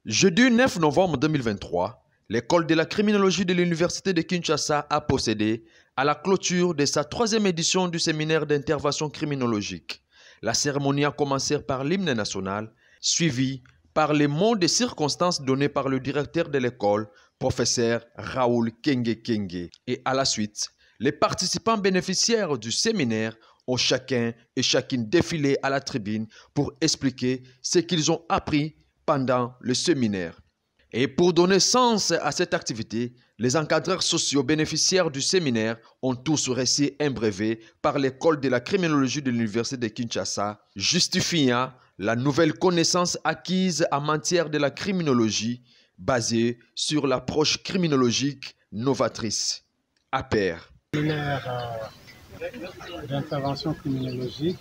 Jeudi 9 novembre 2023, l'école de la criminologie de l'Université de Kinshasa a procédé à la clôture de sa 3e édition du séminaire d'intervention criminologique. La cérémonie a commencé par l'hymne national, suivi par les mots de circonstances donnés par le directeur de l'école, professeur Raoul Kenge Kenge. Et à la suite, les participants bénéficiaires du séminaire ont chacun et chacune défilé à la tribune pour expliquer ce qu'ils ont appris pendant le séminaire. Et pour donner sens à cette activité, les encadreurs sociaux bénéficiaires du séminaire ont tous reçu un brevet par l'école de la criminologie de l'Université de Kinshasa, justifiant la nouvelle connaissance acquise en matière de la criminologie basée sur l'approche criminologique novatrice. APER. Séminaire d'intervention criminologique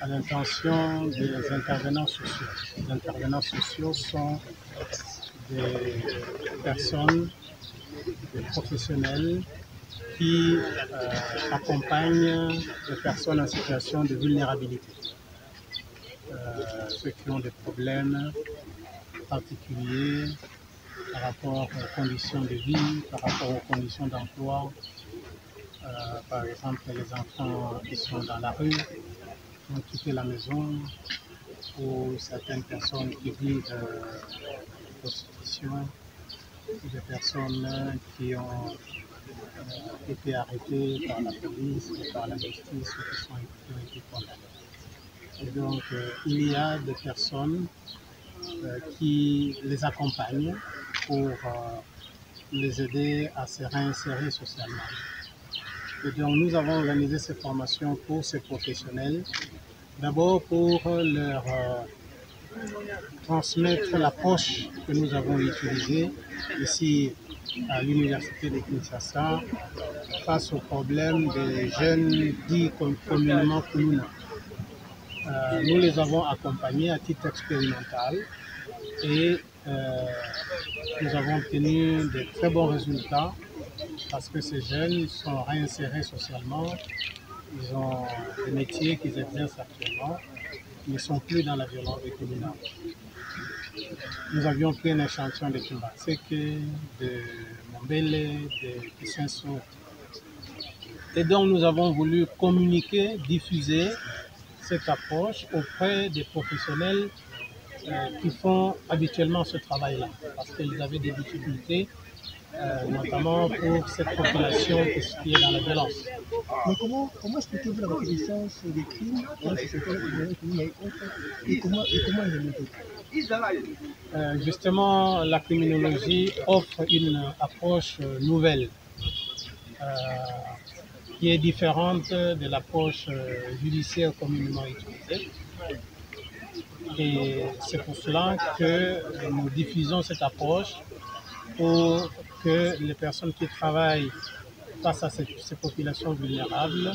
à l'intention des intervenants sociaux. Les intervenants sociaux sont des personnes, des professionnels qui accompagnent les personnes en situation de vulnérabilité. Ceux qui ont des problèmes particuliers par rapport aux conditions de vie, par rapport aux conditions d'emploi. Par exemple, les enfants qui sont dans la rue, qui ont quitté la maison, ou certaines personnes qui vivent de prostitution, ou des personnes qui ont été arrêtées par la police ou par la justice ou qui ont été condamnées. Et donc, il y a des personnes qui les accompagnent pour les aider à se réinsérer socialement. Et donc, nous avons organisé ces formations pour ces professionnels, d'abord pour leur transmettre l'approche que nous avons utilisée ici à l'Université de Kinshasa face aux problèmes des jeunes dits communément Kuluna. Nous les avons accompagnés à titre expérimental et nous avons obtenu de très bons résultats parce que ces jeunes sont réinsérés socialement, ils ont des métiers qu'ils exercent actuellement, ils ne sont plus dans la violence communale. Nous avions pris un échantillon de Kimbatseke, de Mombele, de Kisenso. Et donc nous avons voulu communiquer, diffuser cette approche auprès des professionnels qui font habituellement ce travail-là, parce qu'ils avaient des difficultés, notamment pour cette population qui est dans la violence. Mais comment expliquez-vous la reconnaissance des crimes dans ce secteur et comment les méthodes? Justement, la criminologie offre une approche nouvelle qui est différente de l'approche judiciaire communément utilisée. Et c'est pour cela que nous diffusons cette approche pour que les personnes qui travaillent face à ces populations vulnérables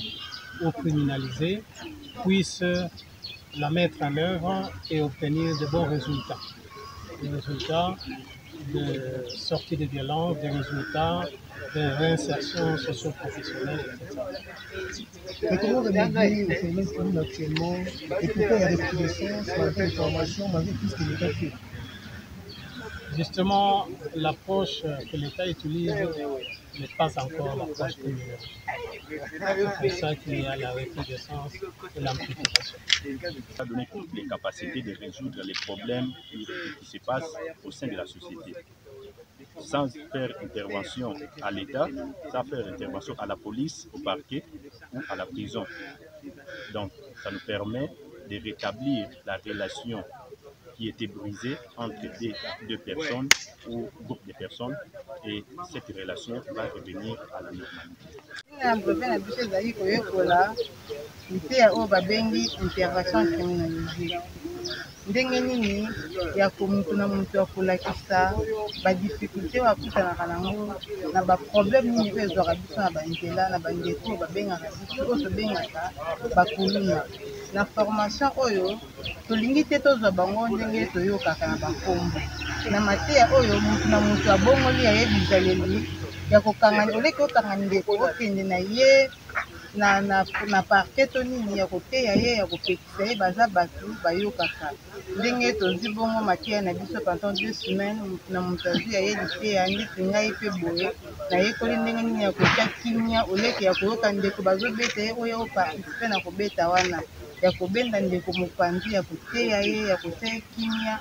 ou criminalisées puissent la mettre en œuvre et obtenir de bons résultats. Des résultats de sortie de violence, des résultats de réinsertion socio-professionnelle, etc. Mais comment remédier au phénomène que nous actuellement et pourquoi il y a des recrudescences, malgré les formations, malgré tout ce que l'État fait? Justement, l'approche que l'État utilise n'est pas encore l'approche criminologique. C'est pour ça qu'il y a la recrudescence et l'amplification. Ça donne toutes les capacités de résoudre les problèmes qui se passent au sein de la société. Sans faire intervention à l'État, sans faire intervention à la police, au parquet ou à la prison. Donc, ça nous permet de rétablir la relation qui était brisée entre deux personnes ou groupe de personnes et cette relation va revenir à la normalité. Ndenge nini ya komutu na mutu akolakisa badifficulté wakutanaka nango na baproblème nini oyo ezwaka biso na banzela na bandeko babengaka biso oyo tobengaka bakuluna. Na formation oyo tolingi te tozwa bango ndenge toyokaka na bankombo na mateya oyo mutu na mutu abongoli ayebi bizaleli ya kokanga oleki okanga ndeko okende na ye na parquet to nini ya koteya ye ya kopekisa ye baza bato bayokaka ndenge tozi bongo makia na biso pendant 2 semaines na moto azwi ya ye liteya ndeti ngai mpe boye nayekoli ndenge nini ya kotia kimia oleke ya koyoka ndeko bazobeta ye oyo oparticipe na kobeta wana ya kobenda ndeko mopanzi ya koteya ye ya kotia ye kimia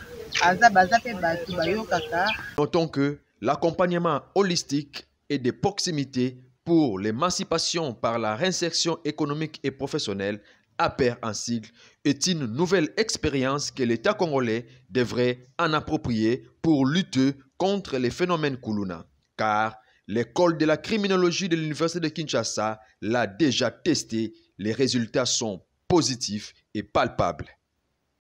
baza mpe bato bayokaka. Notons que l'accompagnement holistique et de proximité pour l'émancipation par la réinsertion économique et professionnelle, APER en sigle, est une nouvelle expérience que l'État congolais devrait en approprier pour lutter contre les phénomènes Kuluna. Car l'école de la criminologie de l'Université de Kinshasa l'a déjà testé, les résultats sont positifs et palpables.